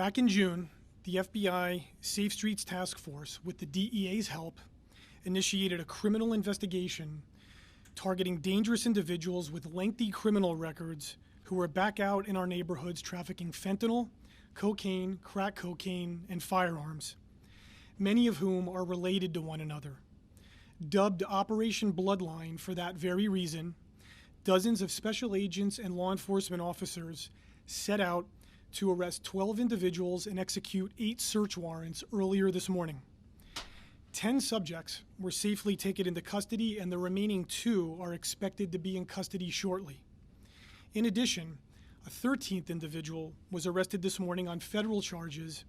Back in June, the FBI Safe Streets Task Force, with the DEA's help, initiated a criminal investigation targeting dangerous individuals with lengthy criminal records who were back out in our neighborhoods trafficking fentanyl, cocaine, crack cocaine, and firearms, many of whom are related to one another. Dubbed Operation Bloodline for that very reason, dozens of special agents and law enforcement officers set out to arrest 12 individuals and execute 8 search warrants earlier this morning. 10 subjects were safely taken into custody, and the remaining 2 are expected to be in custody shortly. In addition, a 13th individual was arrested this morning on federal charges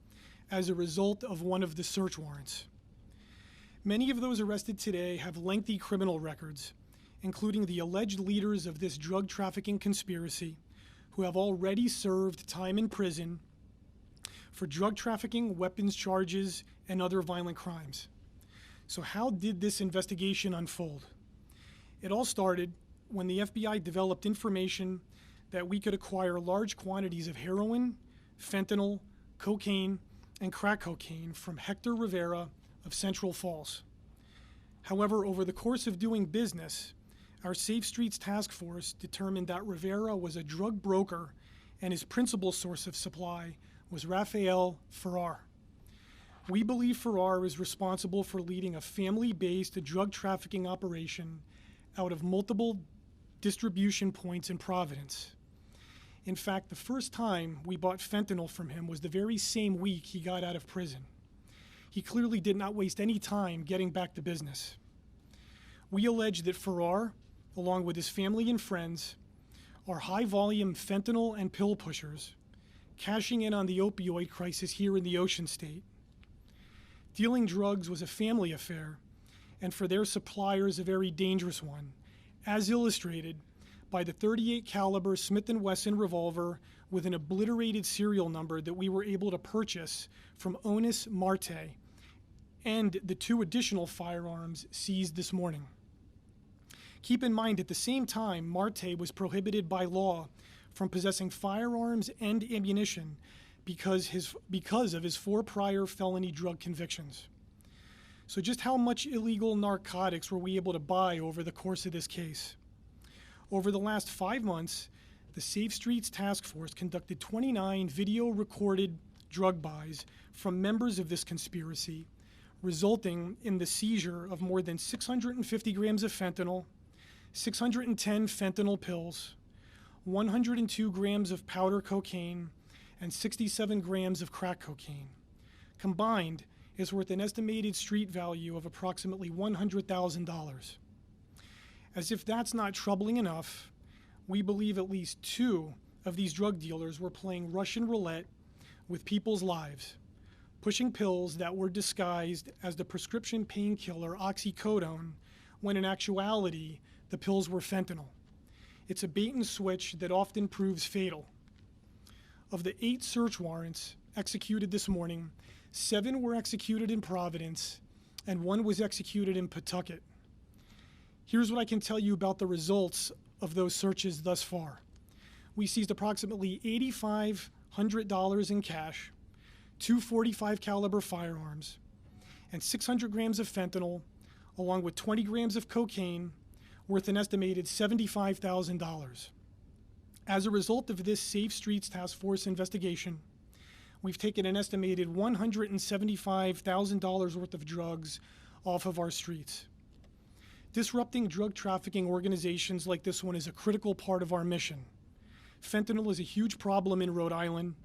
as a result of one of the search warrants. Many of those arrested today have lengthy criminal records, including the alleged leaders of this drug trafficking conspiracy, who have already served time in prison for drug trafficking, weapons charges, and other violent crimes. So how did this investigation unfold? It all started when the FBI developed information that we could acquire large quantities of heroin, fentanyl, cocaine, and crack cocaine from Hector Rivera of Central Falls. However, over the course of doing business, our Safe Streets Task Force determined that Rivera was a drug broker and his principal source of supply was Rafael Farrar. We believe Farrar is responsible for leading a family-based drug trafficking operation out of multiple distribution points in Providence. In fact, the first time we bought fentanyl from him was the very same week he got out of prison. He clearly did not waste any time getting back to business. We allege that Farrar, along with his family and friends, are high-volume fentanyl and pill pushers, cashing in on the opioid crisis here in the Ocean State. Dealing drugs was a family affair, and for their suppliers a very dangerous one, as illustrated by the .38 caliber Smith & Wesson revolver with an obliterated serial number that we were able to purchase from Onis Marte, and the 2 additional firearms seized this morning. Keep in mind, at the same time, Marte was prohibited by law from possessing firearms and ammunition because of his 4 prior felony drug convictions. So just how much illegal narcotics were we able to buy over the course of this case? Over the last 5 months, the Safe Streets Task Force conducted 29 video-recorded drug buys from members of this conspiracy, resulting in the seizure of more than 650 grams of fentanyl, 610 fentanyl pills, 102 grams of powder cocaine, and 67 grams of crack cocaine. Combined, is worth an estimated street value of approximately $100,000. As if that's not troubling enough, we believe at least 2 of these drug dealers were playing Russian roulette with people's lives, pushing pills that were disguised as the prescription painkiller oxycodone, when in actuality, the pills were fentanyl. It's a bait and switch that often proves fatal. Of the 8 search warrants executed this morning, 7 were executed in Providence, and 1 was executed in Pawtucket. Here's what I can tell you about the results of those searches thus far. We seized approximately $8,500 in cash, 2 .45 caliber firearms, and 600 grams of fentanyl, along with 20 grams of cocaine, worth an estimated $75,000. As a result of this Safe Streets Task Force investigation, we've taken an estimated $175,000 worth of drugs off of our streets. Disrupting drug trafficking organizations like this one is a critical part of our mission. Fentanyl is a huge problem in Rhode Island,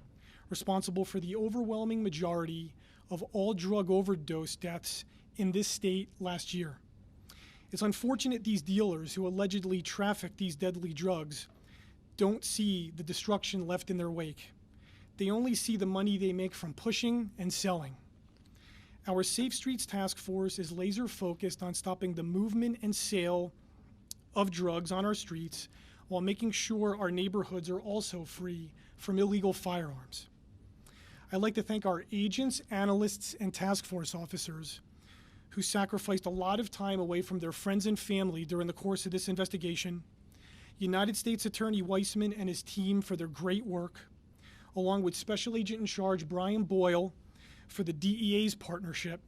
responsible for the overwhelming majority of all drug overdose deaths in this state last year. It's unfortunate these dealers who allegedly traffic these deadly drugs don't see the destruction left in their wake. They only see the money they make from pushing and selling. Our Safe Streets Task Force is laser focused on stopping the movement and sale of drugs on our streets while making sure our neighborhoods are also free from illegal firearms. I'd like to thank our agents, analysts, and task force officers who sacrificed a lot of time away from their friends and family during the course of this investigation, United States Attorney Weissman and his team for their great work, along with Special Agent in Charge Brian Boyle for the DEA's partnership,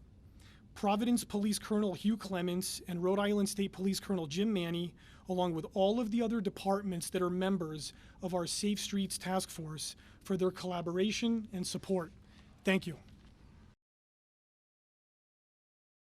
Providence Police Colonel Hugh Clements, and Rhode Island State Police Colonel Jim Manny, along with all of the other departments that are members of our Safe Streets Task Force, for their collaboration and support. Thank you.